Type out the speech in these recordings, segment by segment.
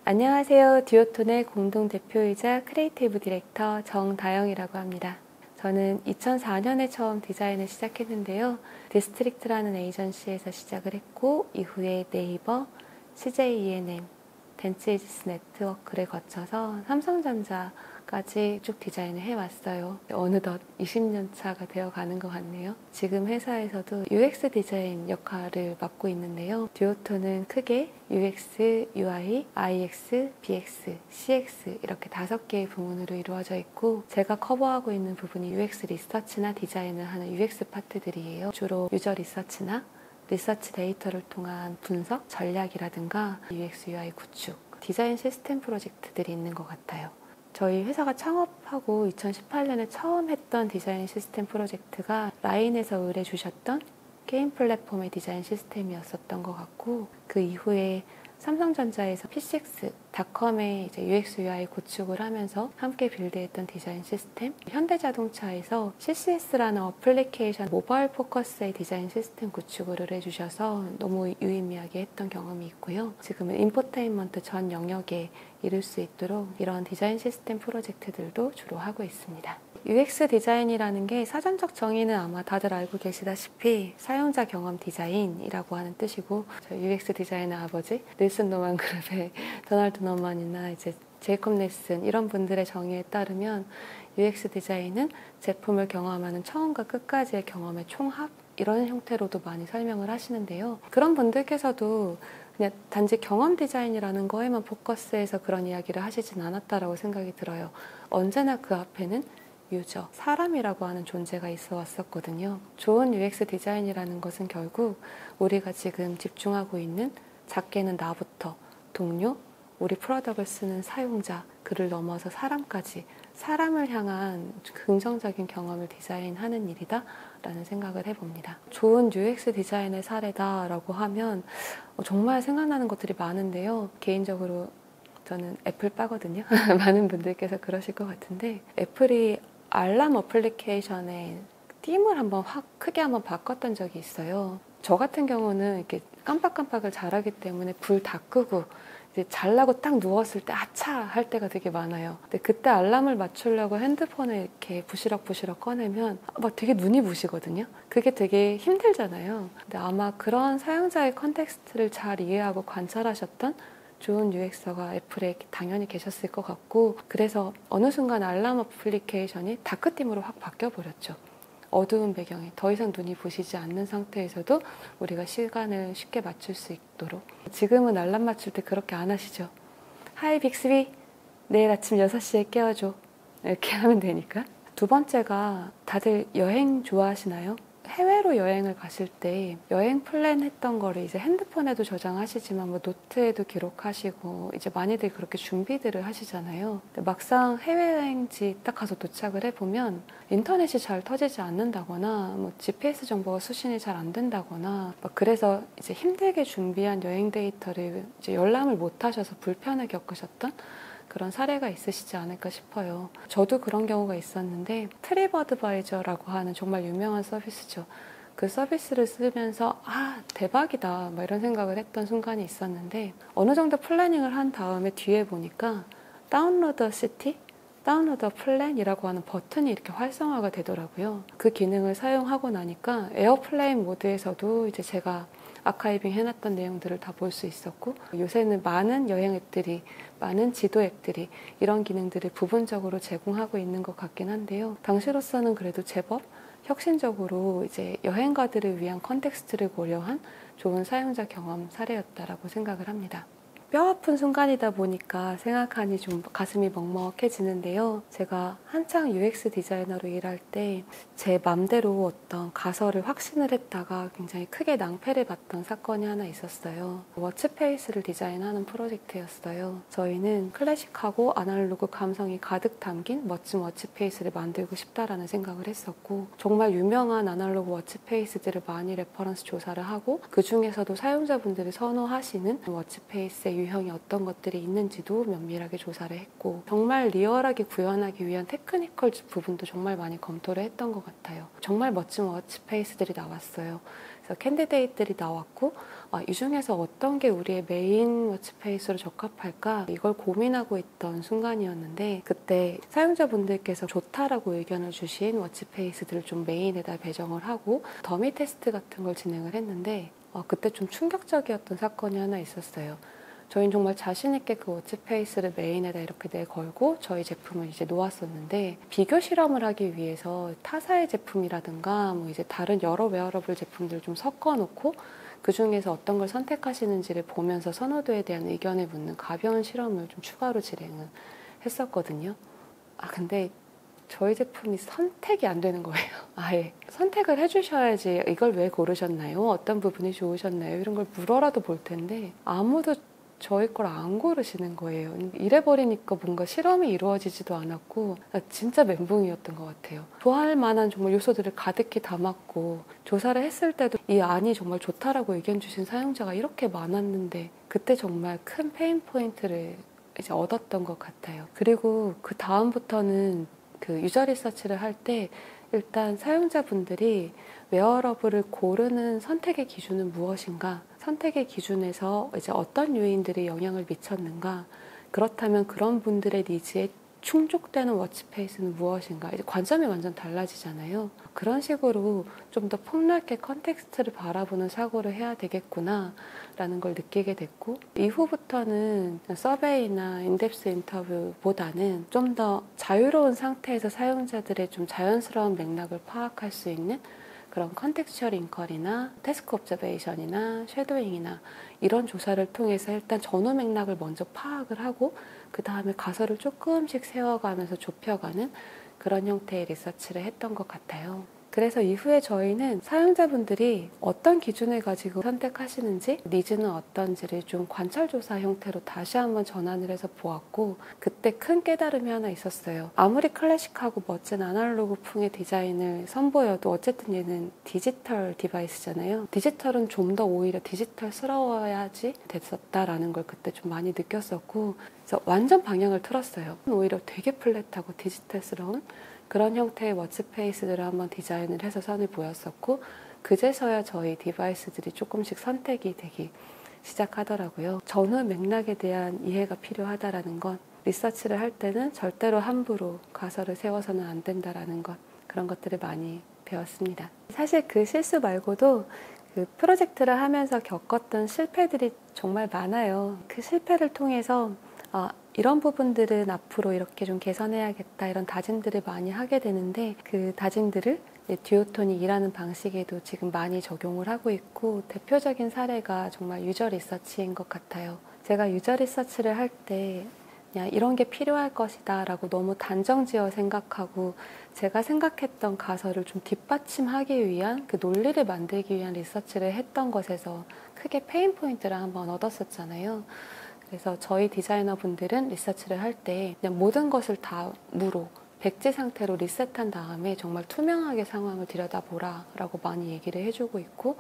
안녕하세요. 듀오톤의 공동대표이자 크리에이티브 디렉터 정다영이라고 합니다. 저는 2004년에 처음 디자인을 시작했는데요. 디스트릭트라는 에이전시에서 시작을 했고 이후에 네이버, CJ ENM, 덴츠이지스 네트워크를 거쳐서 삼성전자까지 쭉 디자인을 해왔어요. 어느덧 20년 차가 되어가는 것 같네요. 지금 회사에서도 UX 디자인 역할을 맡고 있는데요. 듀오톤은 크게 UX, UI, IX, BX, CX 이렇게 5개의 부문으로 이루어져 있고 제가 커버하고 있는 부분이 UX 리서치나 디자인을 하는 UX 파트들이에요. 주로 유저 리서치나 리서치 데이터를 통한 분석, 전략이라든가 UX, UI 구축, 디자인 시스템 프로젝트들이 있는 것 같아요. 저희 회사가 창업하고 2018년에 처음 했던 디자인 시스템 프로젝트가 라인에서 의뢰 주셨던 게임 플랫폼의 디자인 시스템이었었던 것 같고 그 이후에 삼성전자에서 P6, 닷컴의 이제 UX, UI 구축을 하면서 함께 빌드했던 디자인 시스템, 현대자동차에서 CCS라는 어플리케이션 모바일 포커스의 디자인 시스템 구축을 의뢰주셔서 너무 유의미하게 했던 경험이 있고요. 지금은 인포테인먼트 전 영역에 이룰 수 있도록 이런 디자인 시스템 프로젝트들도 주로 하고 있습니다. UX 디자인이라는 게 사전적 정의는 아마 다들 알고 계시다시피 사용자 경험 디자인이라고 하는 뜻이고 저희 UX 디자인의 아버지 닐슨 노만 그룹의 도널드 노만이나 이제 제이콥 닐슨 이런 분들의 정의에 따르면 UX 디자인은 제품을 경험하는 처음과 끝까지의 경험의 총합 이런 형태로도 많이 설명을 하시는데요. 그런 분들께서도 그냥 단지 경험 디자인이라는 거에만 포커스해서 그런 이야기를 하시진 않았다라고 생각이 들어요. 언제나 그 앞에는 유저, 사람이라고 하는 존재가 있어 왔었거든요. 좋은 UX 디자인이라는 것은 결국 우리가 지금 집중하고 있는 작게는 나부터 동료, 우리 프로덕트를 쓰는 사용자, 그를 넘어서 사람까지 사람을 향한 긍정적인 경험을 디자인하는 일이다 라는 생각을 해봅니다. 좋은 UX 디자인의 사례다라고 하면 정말 생각나는 것들이 많은데요. 개인적으로 저는 애플 빠거든요. 많은 분들께서 그러실 것 같은데 애플이 알람 어플리케이션의 빔을 확 크게 한번 바꿨던 적이 있어요. 저 같은 경우는 이렇게 깜빡깜빡을 잘하기 때문에 불 다 끄고 이제 잘라고 딱 누웠을 때 아차 할 때가 되게 많아요. 근데 그때 알람을 맞추려고 핸드폰을 이렇게 부시럭부시럭 꺼내면 막 되게 눈이 부시거든요. 그게 되게 힘들잖아요. 근데 아마 그런 사용자의 컨텍스트를 잘 이해하고 관찰하셨던 좋은 UX가 애플에 당연히 계셨을 것 같고 그래서 어느 순간 알람 어플리케이션이 다크팀으로 확 바뀌어버렸죠. 어두운 배경에 더 이상 눈이 부시지 않는 상태에서도 우리가 시간을 쉽게 맞출 수 있도록 지금은 알람 맞출 때 그렇게 안 하시죠? 하이 빅스비 내일 아침 6시에 깨워줘 이렇게 하면 되니까. 두 번째가 다들 여행 좋아하시나요? 해외로 여행을 가실 때 여행 플랜 했던 거를 이제 핸드폰에도 저장하시지만 뭐 노트에도 기록하시고 이제 많이들 그렇게 준비들을 하시잖아요. 근데 막상 해외여행지 딱 가서 도착을 해보면 인터넷이 잘 터지지 않는다거나 뭐 GPS 정보가 수신이 잘 안 된다거나 막 그래서 이제 힘들게 준비한 여행 데이터를 이제 열람을 못 하셔서 불편을 겪으셨던 그런 사례가 있으시지 않을까 싶어요. 저도 그런 경우가 있었는데 트립어드바이저라고 하는 정말 유명한 서비스죠. 그 서비스를 쓰면서 대박이다 막 이런 생각을 했던 순간이 있었는데 어느 정도 플래닝을 한 다음에 뒤에 보니까 다운로드 시티, 다운로드 플랜이라고 하는 버튼이 이렇게 활성화가 되더라고요. 그 기능을 사용하고 나니까 에어플레인 모드에서도 이제 제가 아카이빙 해놨던 내용들을 다 볼 수 있었고 요새는 많은 여행 앱들이 많은 지도 앱들이 이런 기능들을 부분적으로 제공하고 있는 것 같긴 한데요. 당시로서는 그래도 제법 혁신적으로 이제 여행가들을 위한 컨텍스트를 고려한 좋은 사용자 경험 사례였다라고 생각을 합니다. 뼈아픈 순간이다 보니까 생각하니 좀 가슴이 먹먹해지는데요. 제가 한창 UX 디자이너로 일할 때 제 맘대로 어떤 가설을 확신을 했다가 굉장히 크게 낭패를 봤던 사건이 하나 있었어요. 워치페이스를 디자인하는 프로젝트였어요. 저희는 클래식하고 아날로그 감성이 가득 담긴 멋진 워치페이스를 만들고 싶다라는 생각을 했었고 정말 유명한 아날로그 워치페이스들을 많이 레퍼런스 조사를 하고 그 중에서도 사용자분들이 선호하시는 워치페이스의 유형이 어떤 것들이 있는지도 면밀하게 조사를 했고 정말 리얼하게 구현하기 위한 테크니컬 부분도 정말 많이 검토를 했던 것 같아요. 정말 멋진 워치페이스들이 나왔어요. 그래서 캔디데이트들이 나왔고 이 중에서 어떤 게 우리의 메인 워치페이스로 적합할까 이걸 고민하고 있던 순간이었는데 그때 사용자분들께서 좋다라고 의견을 주신 워치페이스들을 좀 메인에다 배정을 하고 더미 테스트 같은 걸 진행을 했는데 그때 좀 충격적이었던 사건이 하나 있었어요. 저희는 정말 자신 있게 그 워치페이스를 메인에다 이렇게 내걸고 저희 제품을 이제 놓았었는데 비교 실험을 하기 위해서 타사의 제품이라든가 뭐 이제 다른 여러 웨어러블 제품들을 좀 섞어 놓고 그 중에서 어떤 걸 선택하시는지를 보면서 선호도에 대한 의견을 묻는 가벼운 실험을 좀 추가로 진행을 했었거든요. 근데 저희 제품이 선택이 안 되는 거예요. 아예 선택을 해주셔야지 이걸 왜 고르셨나요? 어떤 부분이 좋으셨나요? 이런 걸 물어라도 볼 텐데 아무도 저희 걸 안 고르시는 거예요. 이래버리니까 뭔가 실험이 이루어지지도 않았고 진짜 멘붕이었던 것 같아요. 좋아할 만한 정말 요소들을 가득히 담았고 조사를 했을 때도 이 안이 정말 좋다라고 의견 주신 사용자가 이렇게 많았는데 그때 정말 큰 페인 포인트를 이제 얻었던 것 같아요. 그리고 그 다음부터는 그 유저 리서치를 할 때 일단 사용자분들이 웨어러블을 고르는 선택의 기준은 무엇인가? 선택의 기준에서 이제 어떤 요인들이 영향을 미쳤는가? 그렇다면 그런 분들의 니즈에 충족되는 워치페이스는 무엇인가? 이제 관점이 완전 달라지잖아요. 그런 식으로 좀 더 폭넓게 컨텍스트를 바라보는 사고를 해야 되겠구나 라는 걸 느끼게 됐고 이후부터는 서베이나 인덱스 인터뷰보다는 좀 더 자유로운 상태에서 사용자들의 좀 자연스러운 맥락을 파악할 수 있는 그런 컨텍스처얼 인컬이나 태스크 옵저베이션이나 쉐도잉이나 이런 조사를 통해서 일단 전후 맥락을 먼저 파악을 하고 그 다음에 가설을 조금씩 세워가면서 좁혀가는 그런 형태의 리서치를 했던 것 같아요. 그래서 이후에 저희는 사용자분들이 어떤 기준을 가지고 선택하시는지 니즈는 어떤지를 좀 관찰조사 형태로 다시 한번 전환을 해서 보았고 그때 큰 깨달음이 하나 있었어요. 아무리 클래식하고 멋진 아날로그풍의 디자인을 선보여도 어쨌든 얘는 디지털 디바이스잖아요. 디지털은 좀 더 오히려 디지털스러워야지 됐었다라는 걸 그때 좀 많이 느꼈었고 그래서 완전 방향을 틀었어요. 오히려 되게 플랫하고 디지털스러운 그런 형태의 워치페이스들을 한번 디자인을 해서 선을 보였었고 그제서야 저희 디바이스들이 조금씩 선택이 되기 시작하더라고요. 전후 맥락에 대한 이해가 필요하다라는 건 리서치를 할 때는 절대로 함부로 가설을 세워서는 안 된다라는 것 그런 것들을 많이 배웠습니다. 사실 그 실수 말고도 그 프로젝트를 하면서 겪었던 실패들이 정말 많아요. 그 실패를 통해서 이런 부분들은 앞으로 이렇게 좀 개선해야겠다 이런 다짐들을 많이 하게 되는데 그 다짐들을 듀오톤이 일하는 방식에도 지금 많이 적용을 하고 있고 대표적인 사례가 정말 유저 리서치인 것 같아요. 제가 유저 리서치를 할 때 그냥 이런 게 필요할 것이다 라고 너무 단정지어 생각하고 제가 생각했던 가설을 좀 뒷받침하기 위한 그 논리를 만들기 위한 리서치를 했던 것에서 크게 페인 포인트를 한번 얻었었잖아요. 그래서 저희 디자이너분들은 리서치를 할 때 그냥 모든 것을 다 무로 백지 상태로 리셋한 다음에 정말 투명하게 상황을 들여다보라 라고 많이 얘기를 해주고 있고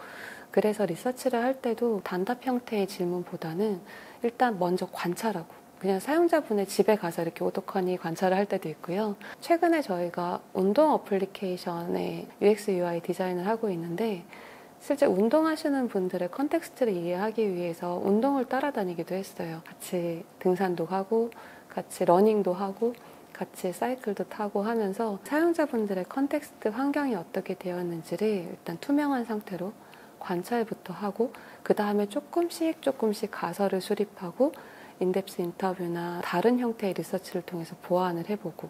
그래서 리서치를 할 때도 단답 형태의 질문보다는 일단 먼저 관찰하고 그냥 사용자분의 집에 가서 이렇게 오독하니 관찰을 할 때도 있고요. 최근에 저희가 운동 어플리케이션의 UX UI 디자인을 하고 있는데 실제 운동하시는 분들의 컨텍스트를 이해하기 위해서 운동을 따라다니기도 했어요. 같이 등산도 하고 같이 러닝도 하고 같이 사이클도 타고 하면서 사용자분들의 컨텍스트 환경이 어떻게 되었는지를 일단 투명한 상태로 관찰부터 하고 그 다음에 조금씩 가설을 수립하고 인덱스 인터뷰나 다른 형태의 리서치를 통해서 보완을 해보고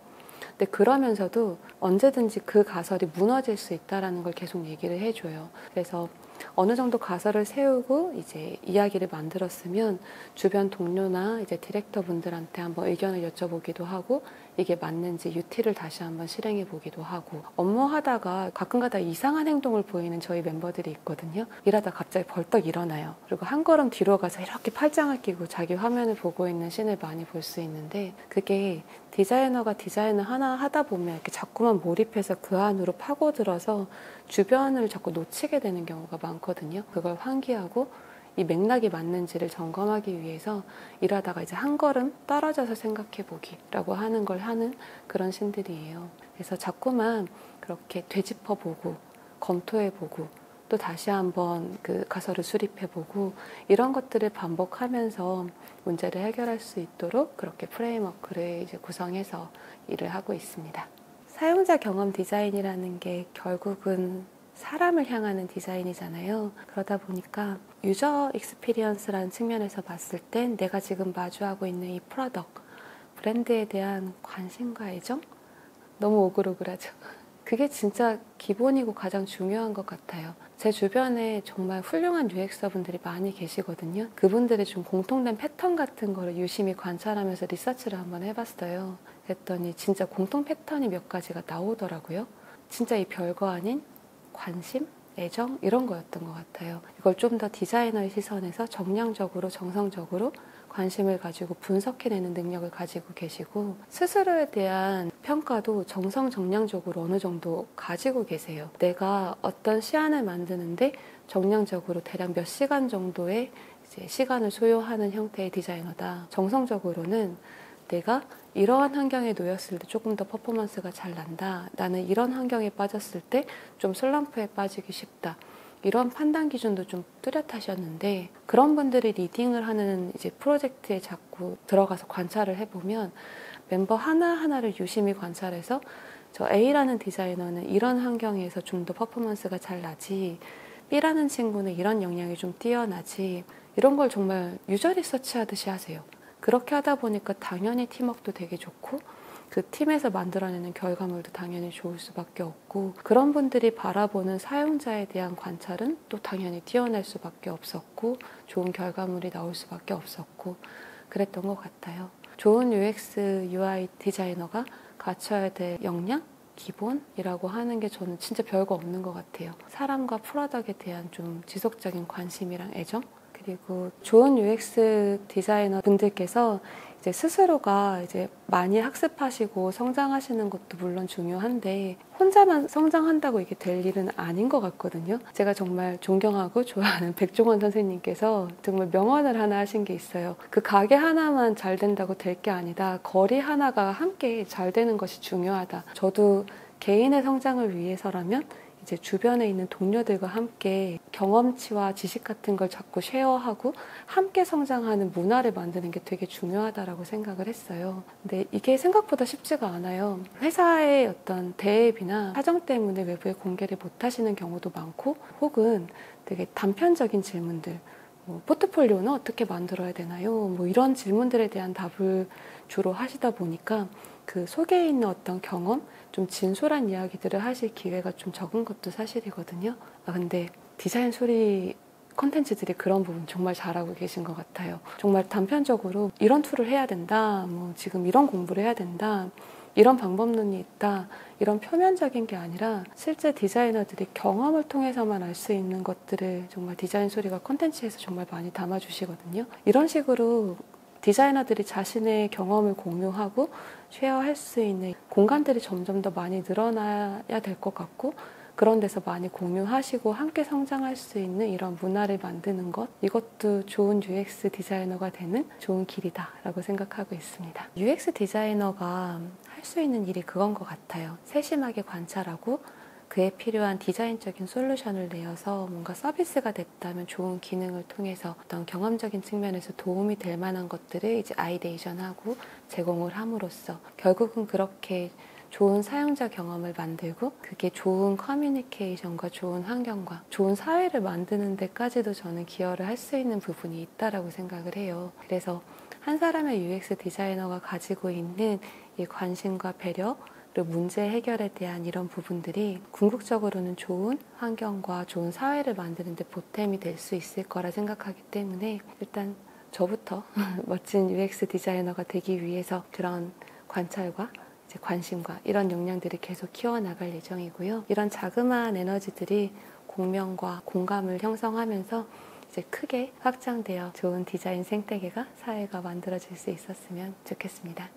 근데 그러면서도 언제든지 그 가설이 무너질 수 있다는 걸 계속 얘기를 해줘요. 그래서 어느 정도 가설을 세우고 이제 이야기를 만들었으면 주변 동료나 이제 디렉터 분들한테 한번 의견을 여쭤보기도 하고 이게 맞는지 UT를 다시 한번 실행해 보기도 하고 업무하다가 가끔가다 이상한 행동을 보이는 저희 멤버들이 있거든요. 일하다 갑자기 벌떡 일어나요. 그리고 한 걸음 뒤로 가서 이렇게 팔짱을 끼고 자기 화면을 보고 있는 씬을 많이 볼 수 있는데 그게 디자이너가 디자인을 하나 하다 보면 이렇게 자꾸만 몰입해서 그 안으로 파고들어서 주변을 자꾸 놓치게 되는 경우가 많거든요. 그걸 환기하고 이 맥락이 맞는지를 점검하기 위해서 일하다가 이제 한 걸음 떨어져서 생각해 보기라고 하는 걸 하는 그런 신들이에요. 그래서 자꾸만 그렇게 되짚어 보고 검토해 보고 또 다시 한번 그 가설을 수립해보고 이런 것들을 반복하면서 문제를 해결할 수 있도록 그렇게 프레임워크를 이제 구성해서 일을 하고 있습니다. 사용자 경험 디자인이라는 게 결국은 사람을 향하는 디자인이잖아요. 그러다 보니까 유저 익스피리언스라는 측면에서 봤을 땐 내가 지금 마주하고 있는 이 프로덕트, 브랜드에 대한 관심과 애정? 너무 오글오글하죠. 그게 진짜 기본이고 가장 중요한 것 같아요. 제 주변에 정말 훌륭한 UX분들이 많이 계시거든요. 그분들의 좀 공통된 패턴 같은 거를 유심히 관찰하면서 리서치를 한번 해봤어요. 그랬더니 진짜 공통 패턴이 몇 가지가 나오더라고요. 진짜 이 별거 아닌 관심, 애정 이런 거였던 것 같아요. 이걸 좀 더 디자이너의 시선에서 정량적으로 정성적으로 관심을 가지고 분석해내는 능력을 가지고 계시고 스스로에 대한 평가도 정성정량적으로 어느 정도 가지고 계세요. 내가 어떤 시안을 만드는데 정량적으로 대략 몇 시간 정도의 이제 시간을 소요하는 형태의 디자이너다. 정성적으로는 내가 이러한 환경에 놓였을 때 조금 더 퍼포먼스가 잘 난다. 나는 이런 환경에 빠졌을 때 좀 슬럼프에 빠지기 쉽다. 이런 판단 기준도 좀 뚜렷하셨는데 그런 분들이 리딩을 하는 이제 프로젝트에 자꾸 들어가서 관찰을 해보면 멤버 하나하나를 유심히 관찰해서 저 A라는 디자이너는 이런 환경에서 좀 더 퍼포먼스가 잘 나지 B라는 친구는 이런 역량이 좀 뛰어나지 이런 걸 정말 유저 리서치 하듯이 하세요. 그렇게 하다 보니까 당연히 팀워크도 되게 좋고 그 팀에서 만들어내는 결과물도 당연히 좋을 수밖에 없고 그런 분들이 바라보는 사용자에 대한 관찰은 또 당연히 뛰어날 수밖에 없었고 좋은 결과물이 나올 수밖에 없었고 그랬던 것 같아요. 좋은 UX, UI 디자이너가 갖춰야 될 역량? 기본이라고 하는 게 저는 진짜 별거 없는 것 같아요. 사람과 프로덕트에 대한 좀 지속적인 관심이랑 애정? 그리고 좋은 UX 디자이너 분들께서 이제 스스로가 이제 많이 학습하시고 성장하시는 것도 물론 중요한데 혼자만 성장한다고 이게 될 일은 아닌 것 같거든요. 제가 정말 존경하고 좋아하는 백종원 선생님께서 정말 명언을 하나 하신 게 있어요. 그 가게 하나만 잘 된다고 될 게 아니다. 거리 하나가 함께 잘 되는 것이 중요하다. 저도 개인의 성장을 위해서라면 이제 주변에 있는 동료들과 함께 경험치와 지식 같은 걸 자꾸 쉐어하고 함께 성장하는 문화를 만드는 게 되게 중요하다라고 생각을 했어요. 근데 이게 생각보다 쉽지가 않아요. 회사의 어떤 대회비나 사정 때문에 외부에 공개를 못 하시는 경우도 많고 혹은 되게 단편적인 질문들 포트폴리오는 어떻게 만들어야 되나요? 이런 질문들에 대한 답을 주로 하시다 보니까 그 속에 있는 어떤 경험, 좀 진솔한 이야기들을 하실 기회가 좀 적은 것도 사실이거든요. 근데 디자인 소리 콘텐츠들이 그런 부분 정말 잘하고 계신 것 같아요. 정말 단편적으로 이런 툴을 해야 된다, 지금 이런 공부를 해야 된다, 이런 방법론이 있다, 이런 표면적인 게 아니라 실제 디자이너들이 경험을 통해서만 알 수 있는 것들을 정말 디자인 소리가 콘텐츠에서 정말 많이 담아주시거든요. 이런 식으로 디자이너들이 자신의 경험을 공유하고 쉐어할 수 있는 공간들이 점점 더 많이 늘어나야 될 것 같고 그런 데서 많이 공유하시고 함께 성장할 수 있는 이런 문화를 만드는 것 이것도 좋은 UX 디자이너가 되는 좋은 길이다라고 생각하고 있습니다. UX 디자이너가 할 수 있는 일이 그건 것 같아요. 세심하게 관찰하고 그에 필요한 디자인적인 솔루션을 내어서 뭔가 서비스가 됐다면 좋은 기능을 통해서 어떤 경험적인 측면에서 도움이 될 만한 것들을 이제 아이데이션하고 제공을 함으로써 결국은 그렇게 좋은 사용자 경험을 만들고 그게 좋은 커뮤니케이션과 좋은 환경과 좋은 사회를 만드는 데까지도 저는 기여를 할 수 있는 부분이 있다라고 생각을 해요. 그래서 한 사람의 UX 디자이너가 가지고 있는 이 관심과 배려 그리고 문제 해결에 대한 이런 부분들이 궁극적으로는 좋은 환경과 좋은 사회를 만드는 데 보탬이 될 수 있을 거라 생각하기 때문에 일단 저부터 멋진 UX 디자이너가 되기 위해서 그런 관찰과 이제 관심과 이런 역량들을 계속 키워나갈 예정이고요. 이런 자그마한 에너지들이 공명과 공감을 형성하면서 이제 크게 확장되어 좋은 디자인 생태계가 사회가 만들어질 수 있었으면 좋겠습니다.